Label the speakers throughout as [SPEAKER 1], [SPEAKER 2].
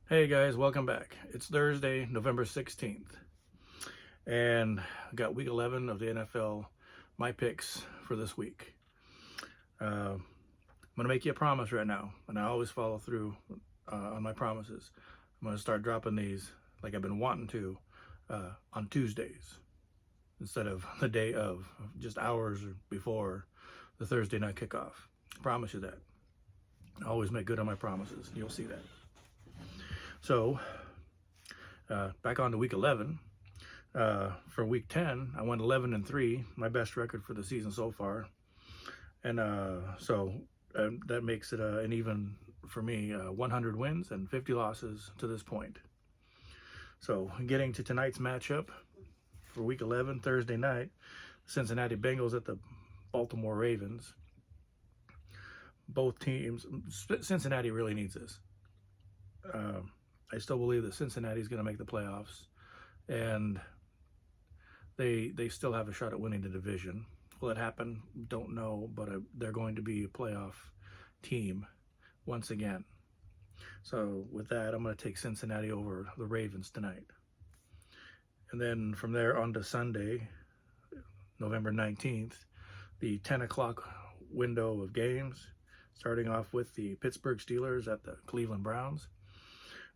[SPEAKER 1] Hey guys, welcome back. It's Thursday, November 16th, and I got week 11 of the NFL, my picks for this week. I'm going to make you a promise right now, and I always follow through on my promises. I'm going to start dropping these like I've been wanting to on Tuesdays instead of the day of, just hours before the Thursday night kickoff. I promise you that. I always make good on my promises. You'll see that. So, back on to week 11. For week 10, I went 11-3, my best record for the season so far. And that makes it an even, for me, 100 wins and 50 losses to this point. So getting to tonight's matchup for week 11, Thursday night, Cincinnati Bengals at the Baltimore Ravens. Both teams, Cincinnati really needs this. I still believe that Cincinnati is going to make the playoffs, and they still have a shot at winning the division. Will it happen? Don't know, but they're going to be a playoff team once again. So with that, I'm going to take Cincinnati over the Ravens tonight. And then from there on to Sunday, November 19th, the 10 o'clock window of games, starting off with the Pittsburgh Steelers at the Cleveland Browns.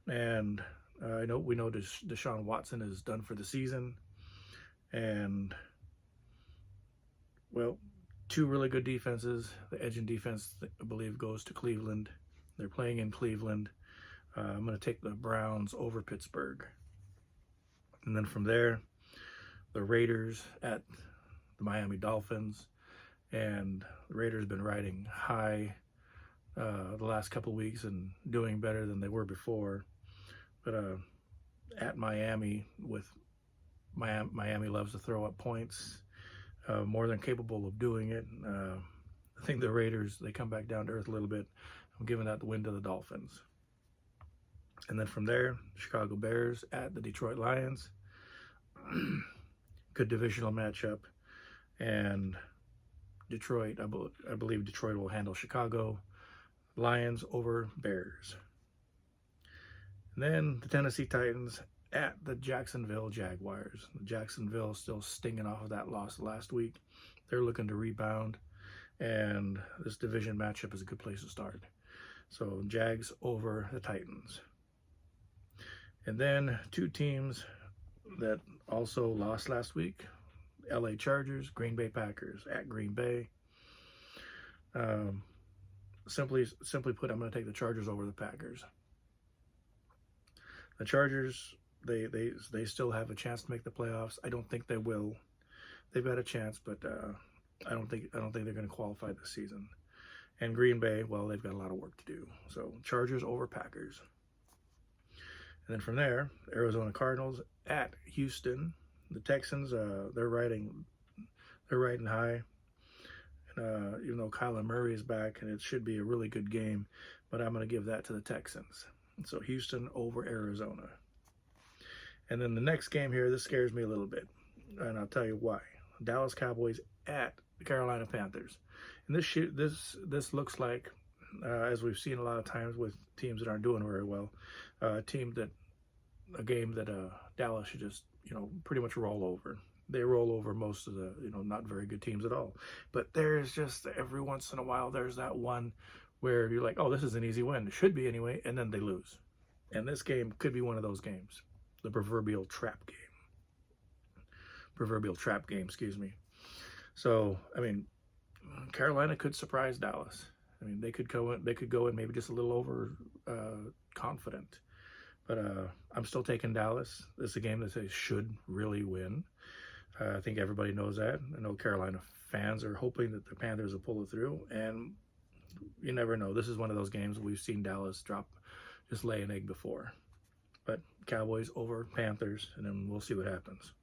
[SPEAKER 1] And we know Deshaun Watson is done for the season. And, well, two really good defenses. The edge and defense, I believe, goes to Cleveland. They're playing in Cleveland. I'm going to take the Browns over Pittsburgh. And then from there, the Raiders at the Miami Dolphins. And the Raiders have been riding high the last couple weeks and doing better than they were before. But at Miami, with Miami loves to throw up points, more than capable of doing it. I think the Raiders, they come back down to earth a little bit. I'm giving that the win to the Dolphins. And then from there, Chicago Bears at the Detroit Lions. Good divisional matchup. And Detroit, I believe Detroit will handle Chicago. Lions over Bears. And then the Tennessee Titans at the Jacksonville Jaguars. Jacksonville still stinging off of that loss last week. They're looking to rebound, and this division matchup is a good place to start. So Jags over the Titans. And then two teams that also lost last week, LA Chargers, Green Bay Packers at Green Bay. Simply put, I'm going to take the Chargers over the Packers. The Chargers, they still have a chance to make the playoffs. I don't think they will. They've got a chance, but I don't think they're going to qualify this season. And Green Bay, well, they've got a lot of work to do. So Chargers over Packers. And then from there, Arizona Cardinals at Houston. The Texans, they're riding high. And even though Kyler Murray is back, and it should be a really good game, but I'm going to give that to the Texans. So Houston over Arizona. And then the next game here, this scares me a little bit, and I'll tell you why. Dallas Cowboys at the Carolina Panthers. And this looks like, as we've seen a lot of times with teams that aren't doing very well, a game that Dallas should just, pretty much roll over. They roll over most of the, not very good teams at all. But there's just, every once in a while, there's that one where you're like, oh, this is an easy win. It should be anyway, and then they lose. And this game could be one of those games. The proverbial trap game, excuse me. So, Carolina could surprise Dallas. They could go in maybe just a little over confident. But I'm still taking Dallas. This is a game that they should really win. I think everybody knows that. I know Carolina fans are hoping that the Panthers will pull it through, and you never know. This is one of those games we've seen Dallas just lay an egg before. But Cowboys over Panthers, and then we'll see what happens.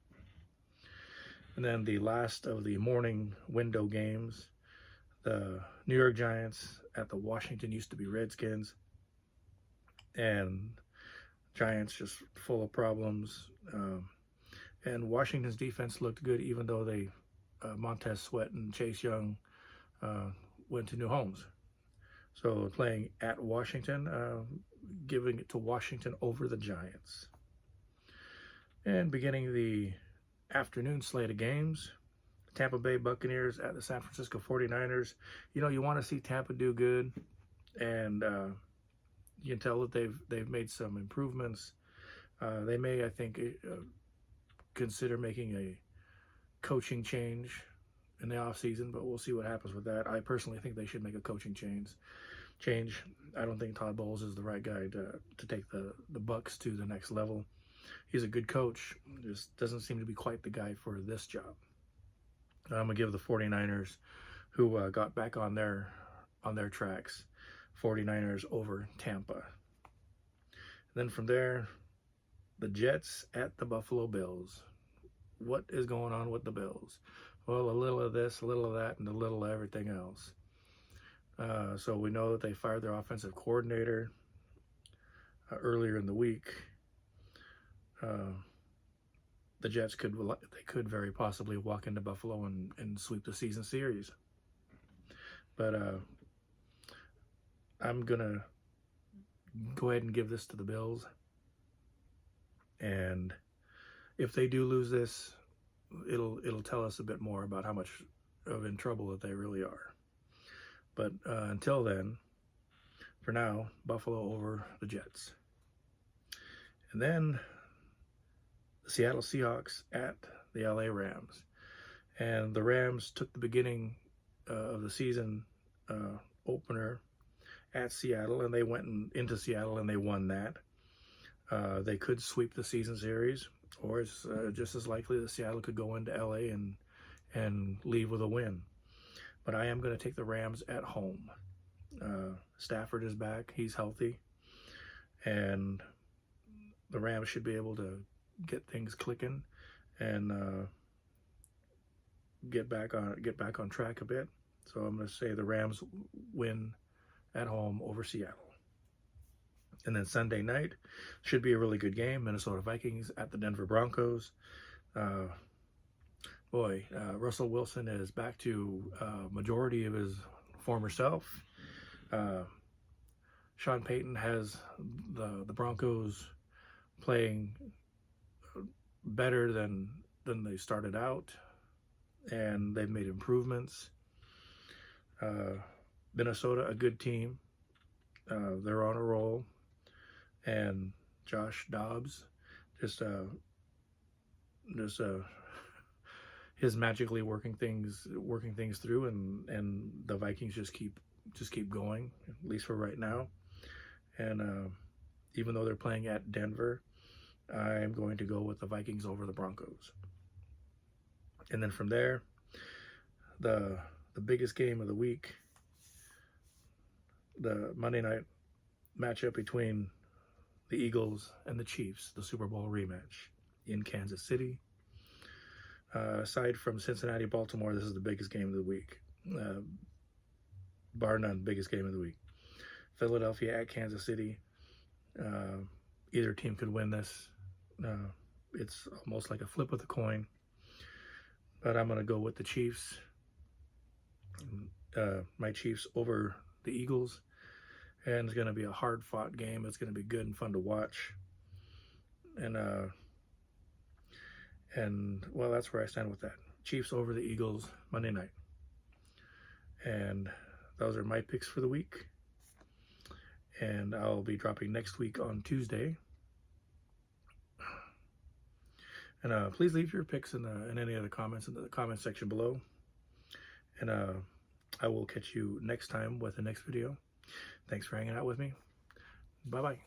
[SPEAKER 1] And then the last of the morning window games, the New York Giants at the Washington used to be Redskins. And Giants just full of problems. And Washington's defense looked good, even though Montez Sweat and Chase Young went to new homes. So playing at Washington giving it to Washington over the Giants. And beginning the afternoon slate of games, Tampa Bay Buccaneers at the San Francisco 49ers. You know, you want to see Tampa do good, and you can tell that they've made some improvements. They may, I think, consider making a coaching change in the offseason, but we'll see what happens with that. I personally think they should make a coaching change. I don't think Todd Bowles is the right guy to take the Bucs to the next level. He's a good coach, just doesn't seem to be quite the guy for this job. I'm going to give the 49ers, who got back on their tracks, 49ers over Tampa. Then from there, the Jets at the Buffalo Bills. What is going on with the Bills? Well, a little of this, a little of that, and a little of everything else. So we know that they fired their offensive coordinator earlier in the week. The Jets could very possibly walk into Buffalo and sweep the season series. But I'm gonna go ahead and give this to the Bills. And if they do lose this, it'll tell us a bit more about how much of in trouble that they really are. But until then, for now, Buffalo over the Jets. And then the Seattle Seahawks at the LA Rams. And the Rams took the beginning of the season opener at Seattle, and they went into Seattle and they won that. They could sweep the season series, or it's just as likely that Seattle could go into LA and leave with a win. But I am going to take the Rams at home. Stafford is back. He's healthy. And the Rams should be able to get things clicking and get back on track a bit. So I'm going to say the Rams win at home over Seattle. And then Sunday night should be a really good game. Minnesota Vikings at the Denver Broncos. Russell Wilson is back to majority of his former self. Sean Payton has the Broncos playing better than they started out, and they've made improvements. Minnesota, a good team. They're on a roll, and Josh Dobbs just his magically working things through, and the Vikings just keep going, at least for right now. And even though they're playing at Denver, I'm going to go with the Vikings over the Broncos. And then from there, the biggest game of the week, the Monday night matchup between the Eagles and the Chiefs, the Super Bowl rematch in Kansas City. Aside from Cincinnati, Baltimore, this is the biggest game of the week. Bar none, biggest game of the week. Philadelphia at Kansas City. Either team could win this. It's almost like a flip of the coin. But I'm going to go with the Chiefs. My Chiefs over the Eagles. And it's going to be a hard-fought game. It's going to be good and fun to watch. And well, that's where I stand with that. Chiefs over the Eagles Monday night. And those are my picks for the week. And I'll be dropping next week on Tuesday. And please leave your picks in any of the comments in the comment section below. And I will catch you next time with the next video. Thanks for hanging out with me. Bye-bye.